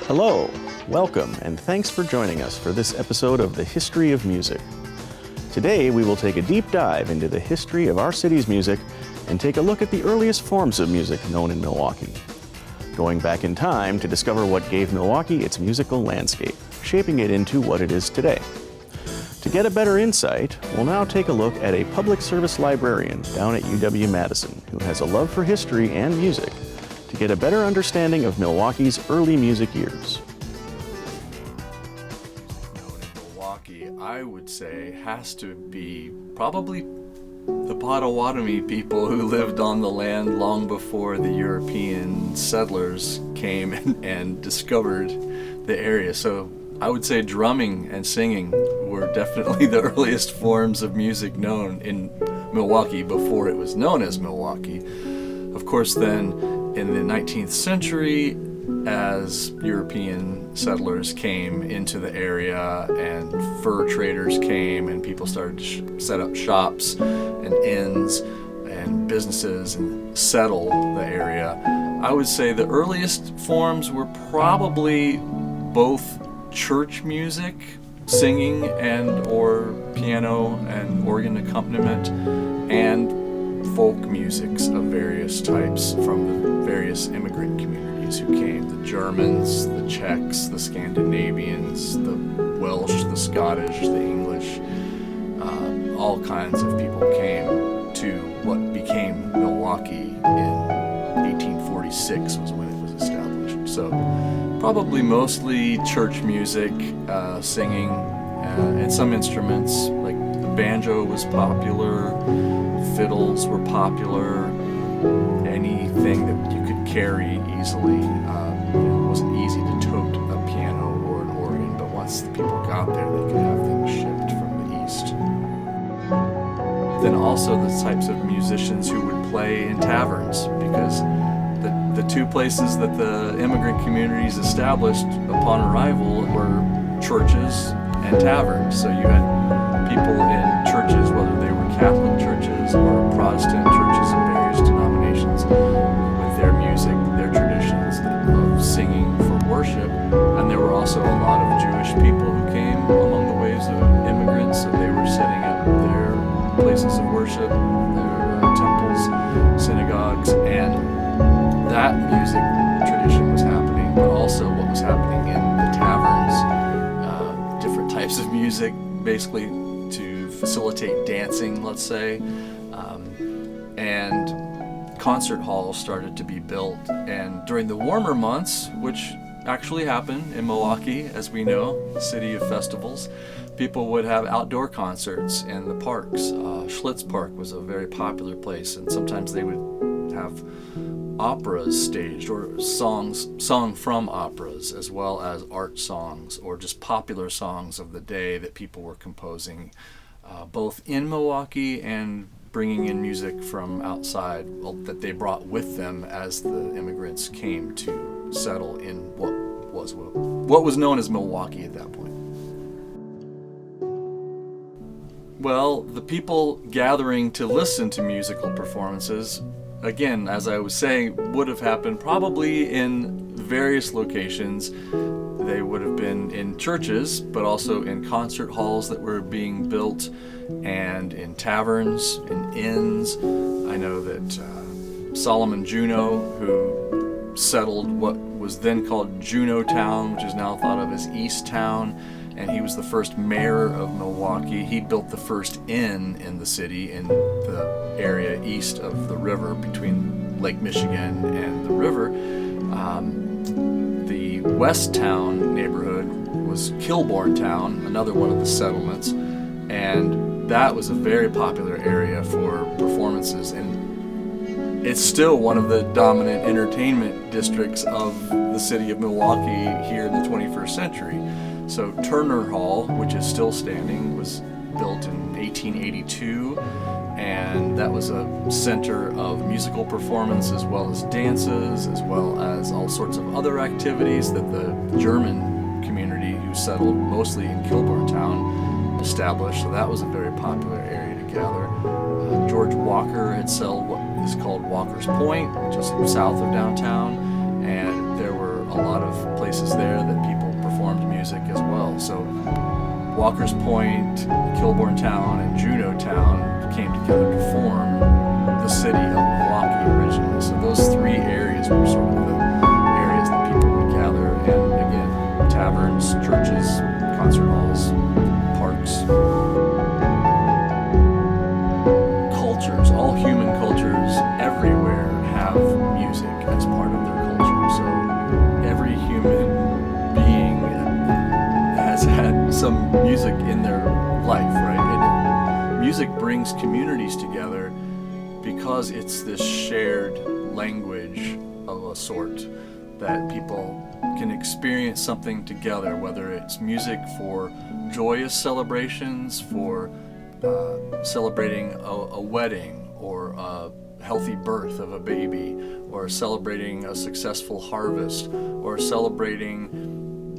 Hello, welcome, and thanks for joining us for this episode of The History of Music. Today we will take a deep dive into the history of our city's music and take a look at the earliest forms of music known in Milwaukee. Going back in time to discover what gave Milwaukee its musical landscape, shaping it into what it is today. To get a better insight, we'll now take a look at a public service librarian down at UW-Madison who has a love for history and music to get a better understanding of Milwaukee's early music years. Known in Milwaukee, I would say, has to be probably the Potawatomi people who lived on the land long before the European settlers came and discovered the area. So I would say drumming and singing were definitely the earliest forms of music known in Milwaukee before it was known as Milwaukee. Of course, then in the 19th century, as European settlers came into the area and fur traders came and people started to set up shops and inns and businesses and settle the area, I would say the earliest forms were probably both church music, singing and or piano and organ accompaniment, and folk musics of various types from the various immigrant communities who came. The Germans, the Czechs, the Scandinavians, the Welsh, the Scottish, the English, all kinds of people came to what became Milwaukee in 1846 was when it was established. So probably mostly church music, singing, and some instruments, like the banjo was popular, fiddles were popular, anything that you could carry easily. It wasn't easy to tote a piano or an organ, but once the people got there, they could have things shipped from the east. Then also the types of musicians who would play in taverns, because the two places that the immigrant communities established upon arrival were churches and taverns. So you had people in churches, whether they were Catholic churches or Protestant churches of various denominations, with their music, their traditions of singing for worship. And there were also a lot of Jewish people who came among the waves of immigrants, so they were setting up their places of worship, their temples, synagogues, and that music tradition was happening, but also what was happening in the taverns, different types of music, basically to facilitate dancing, let's say, and concert halls started to be built. And during the warmer months, which actually happened in Milwaukee, as we know, the city of festivals, people would have outdoor concerts in the parks. Schlitz Park was a very popular place, and sometimes they would have operas staged or songs sung from operas, as well as art songs or just popular songs of the day that people were composing, both in Milwaukee and bringing in music from outside that they brought with them as the immigrants came to settle in what was known as Milwaukee at that point. Well, the people gathering to listen to musical performances, again, as I was saying, would have happened probably in various locations. They would have been in churches, but also in concert halls that were being built, and in taverns, in inns. I know that Solomon Juneau, who settled what was then called Juneautown, which is now thought of as East Town, and he was the first mayor of Milwaukee. He built the first inn in the city in the area east of the river, between Lake Michigan and the river. The West Town neighborhood was Kilbourne Town, another one of the settlements, and that was a very popular area for performances, and it's still one of the dominant entertainment districts of the city of Milwaukee here in the 21st century. So Turner Hall, which is still standing, was built in 1882, and that was a center of musical performance as well as dances, as well as all sorts of other activities that the German community who settled mostly in Kilbourne Town established. So that was a very popular area to gather. George Walker had settled what is called Walker's Point, just south of downtown, and there were a lot of places there that people performed music as well. So Walker's Point, Kilbourne Town, and Juneau Town came together to form the city of Milwaukee originally. So those three areas were sort of the areas that people would gather. And again, taverns, churches, concert halls, parks. Cultures, all human cultures everywhere have music as part of their culture. So every human being has had some music in their life, right? And music brings communities together because it's this shared language of a sort that people can experience something together, whether it's music for joyous celebrations, for celebrating a wedding or a healthy birth of a baby, or celebrating a successful harvest, or celebrating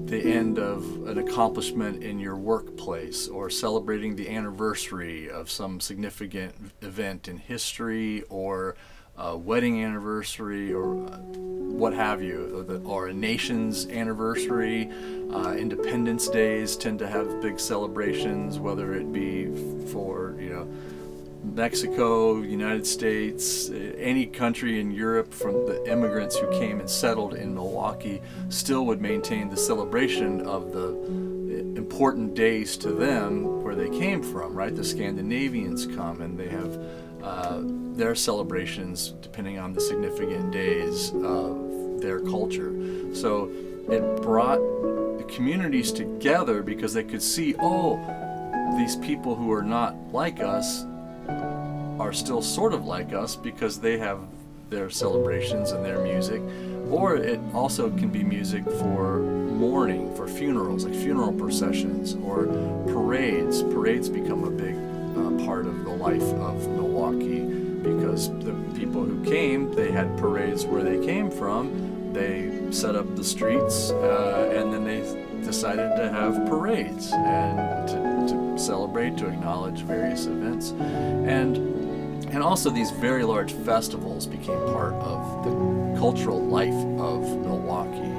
the end of an accomplishment in your workplace, or celebrating the anniversary of some significant event in history, or a wedding anniversary, or what have you, or a nation's anniversary. Independence Days tend to have big celebrations, whether it be for, Mexico, United States, any country in Europe. From the immigrants who came and settled in Milwaukee still would maintain the celebration of the important days to them where they came from, right? The Scandinavians come and they have their celebrations depending on the significant days of their culture. So it brought the communities together because they could see, these people who are not like us are still sort of like us because they have their celebrations and their music. Or it also can be music for mourning, for funerals, like funeral processions or parades. Parades become a big part of the life of Milwaukee because the people who came, they had parades where they came from. They set up the streets and then they decided to have parades and to celebrate, to acknowledge various events. And also these very large festivals became part of the cultural life of Milwaukee.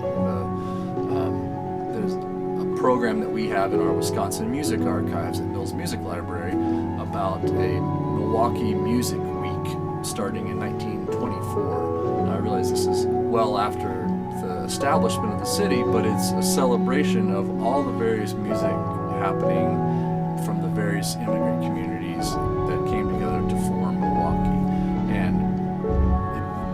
There's a program that we have in our Wisconsin Music Archives at Mills Music Library about a Milwaukee Music Week starting in 1924. And I realize this is well after the establishment of the city, but it's a celebration of all the various music happening from the various immigrant communities that came together to form Milwaukee. And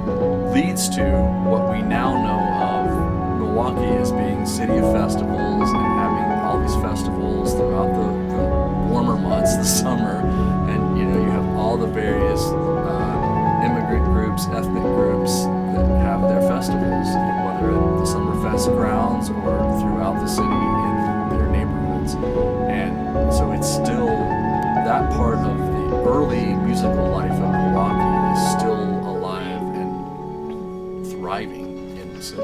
it leads to what we now know of Milwaukee as being city of festivals and having all these festivals throughout the warmer months, the summer. And you have all the various immigrant groups, ethnic groups that have their festivals, whether at the Summerfest grounds or throughout the city in their neighborhoods. And so it's still that part of the early musical life of Milwaukee is still alive and thriving in the city.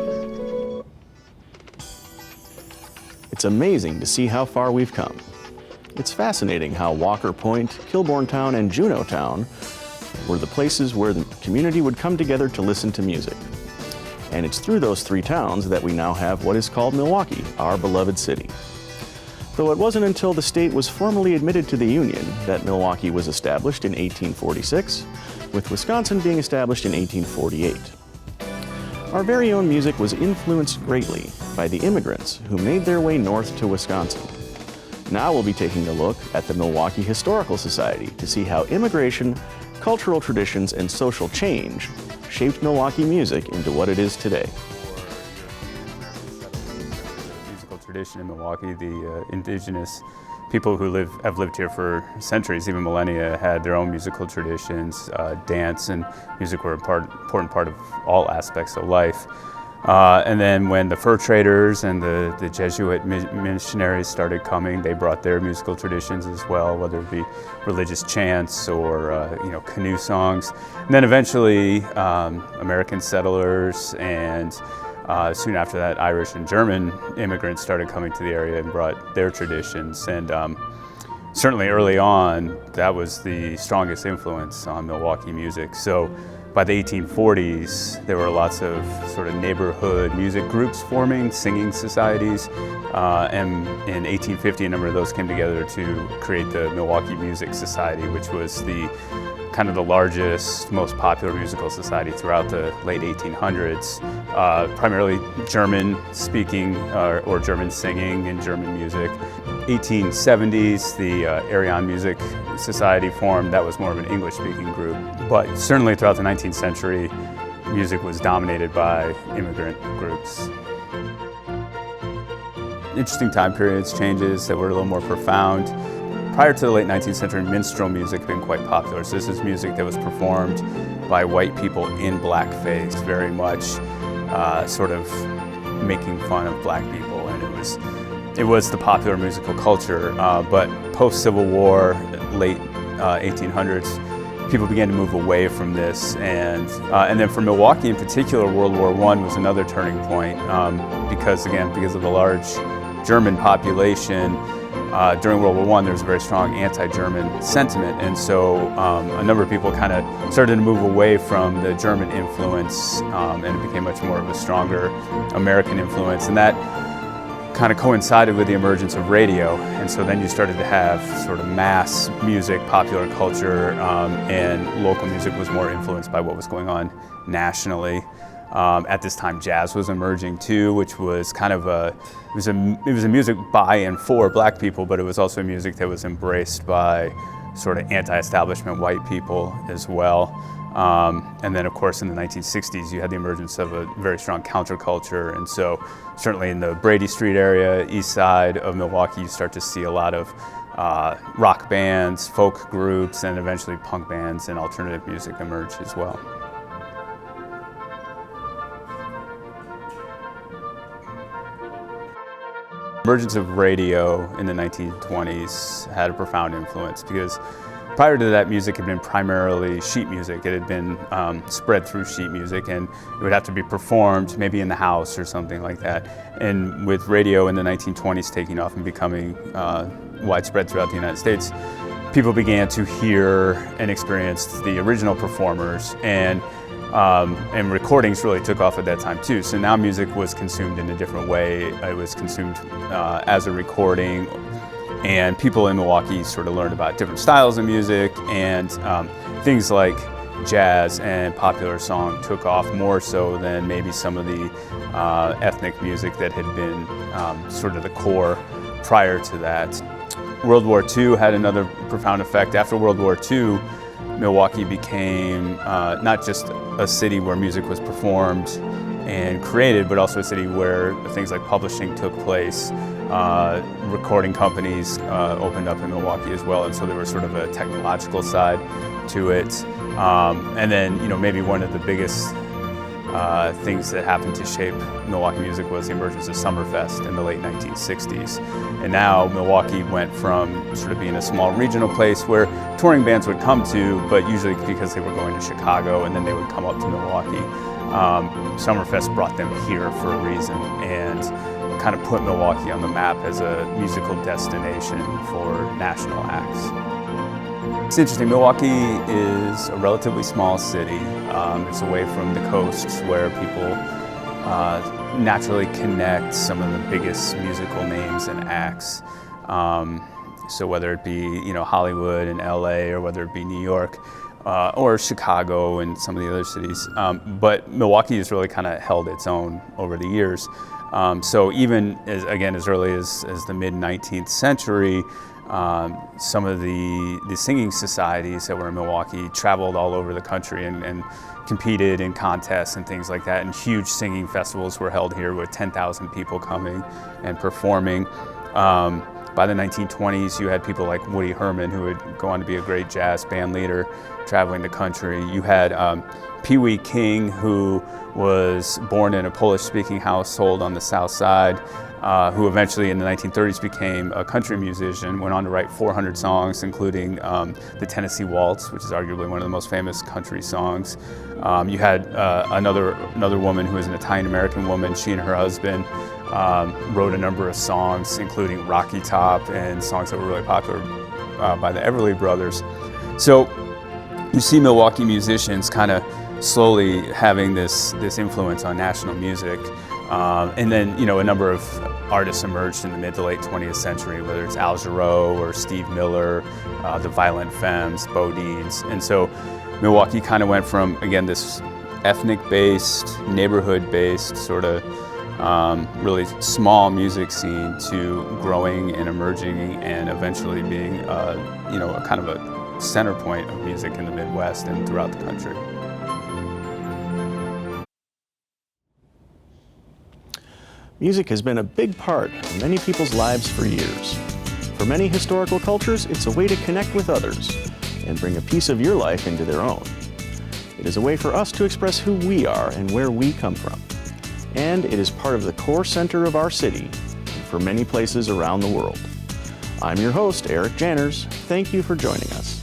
It's amazing to see how far we've come. It's fascinating how Walker Point, Kilbourne Town, and Juneau Town were the places where the community would come together to listen to music. And it's through those three towns that we now have what is called Milwaukee, our beloved city. Though it wasn't until the state was formally admitted to the Union that Milwaukee was established in 1846, with Wisconsin being established in 1848. Our very own music was influenced greatly by the immigrants who made their way north to Wisconsin. Now we'll be taking a look at the Milwaukee Historical Society to see how immigration, cultural traditions, and social change shaped Milwaukee music into what it is today. Musical tradition in Milwaukee, the indigenous people who have lived here for centuries, even millennia, had their own musical traditions. Dance and music were an important part of all aspects of life. And then when the fur traders and the Jesuit missionaries started coming, they brought their musical traditions as well, whether it be religious chants or canoe songs. And then eventually American settlers and soon after that Irish and German immigrants started coming to the area and brought their traditions. And certainly early on, that was the strongest influence on Milwaukee music. So by the 1840s, there were lots of sort of neighborhood music groups forming, singing societies, and in 1850, a number of those came together to create the Milwaukee Music Society, which was the kind of the largest, most popular musical society throughout the late 1800s, primarily German speaking or German singing and German music. 1870s, the Arion Music Society formed. That was more of an English-speaking group. But certainly throughout the 19th century, music was dominated by immigrant groups. Interesting time periods, changes that were a little more profound. Prior to the late 19th century, minstrel music had been quite popular. So this is music that was performed by white people in blackface, very much sort of making fun of black people. And it was the popular musical culture. But post-Civil War, late 1800s, people began to move away from this. And then for Milwaukee in particular, World War I was another turning point because of the large German population. During World War I, there was a very strong anti-German sentiment, and so a number of people kind of started to move away from the German influence, and it became much more of a stronger American influence, and that kind of coincided with the emergence of radio, and so then you started to have sort of mass music, popular culture, and local music was more influenced by what was going on nationally. At this time, jazz was emerging too, which was kind of it was a music by and for black people, but it was also music that was embraced by sort of anti-establishment white people as well. And then, of course, in the 1960s, you had the emergence of a very strong counterculture, and so certainly in the Brady Street area, east side of Milwaukee, you start to see a lot of rock bands, folk groups, and eventually punk bands and alternative music emerge as well. Emergence of radio in the 1920s had a profound influence because prior to that, music had been primarily sheet music. It had been spread through sheet music, and it would have to be performed maybe in the house or something like that. And with radio in the 1920s taking off and becoming widespread throughout the United States, people began to hear and experience the original performers, and recordings really took off at that time too. So now music was consumed in a different way. It was consumed as a recording, and people in Milwaukee sort of learned about different styles of music, and things like jazz and popular song took off more so than maybe some of the ethnic music that had been sort of the core prior to that. World War II had another profound effect. After World War II, Milwaukee became not just a city where music was performed and created, but also a city where things like publishing took place. Recording companies opened up in Milwaukee as well, and so there was sort of a technological side to it. And then, maybe one of the biggest things that happened to shape Milwaukee music was the emergence of Summerfest in the late 1960s. And now Milwaukee went from sort of being a small regional place where touring bands would come to, but usually because they were going to Chicago and then they would come up to Milwaukee. Summerfest brought them here for a reason and kind of put Milwaukee on the map as a musical destination for national acts. It's interesting, Milwaukee is a relatively small city. It's away from the coasts where people naturally connect some of the biggest musical names and acts. So whether it be Hollywood and LA, or whether it be New York, or Chicago and some of the other cities. But Milwaukee has really kind of held its own over the years. So even as early as the mid-19th century, some of the singing societies that were in Milwaukee traveled all over the country and competed in contests and things like that, and huge singing festivals were held here with 10,000 people coming and performing. By the 1920s, you had people like Woody Herman, who would go on to be a great jazz band leader, traveling the country. You had Pee Wee King, who was born in a Polish-speaking household on the South Side, who eventually in the 1930s became a country musician, went on to write 400 songs, including the Tennessee Waltz, which is arguably one of the most famous country songs. You had another woman who was an Italian-American woman. She and her husband wrote a number of songs, including Rocky Top and songs that were really popular by the Everly Brothers. So you see Milwaukee musicians kind of slowly having this influence on national music. And then, you know, a number of artists emerged in the mid to late 20th century, whether it's Al Jarreau or Steve Miller, the Violent Femmes, Bodines. And so Milwaukee kind of went from, again, this ethnic-based, neighborhood-based sort of really small music scene to growing and emerging and eventually being, you know, a kind of a center point of music in the Midwest and throughout the country. Music has been a big part of many people's lives for years. For many historical cultures, it's a way to connect with others and bring a piece of your life into their own. It is a way for us to express who we are and where we come from. And it is part of the core center of our city and for many places around the world. I'm your host, Eric Janners. Thank you for joining us.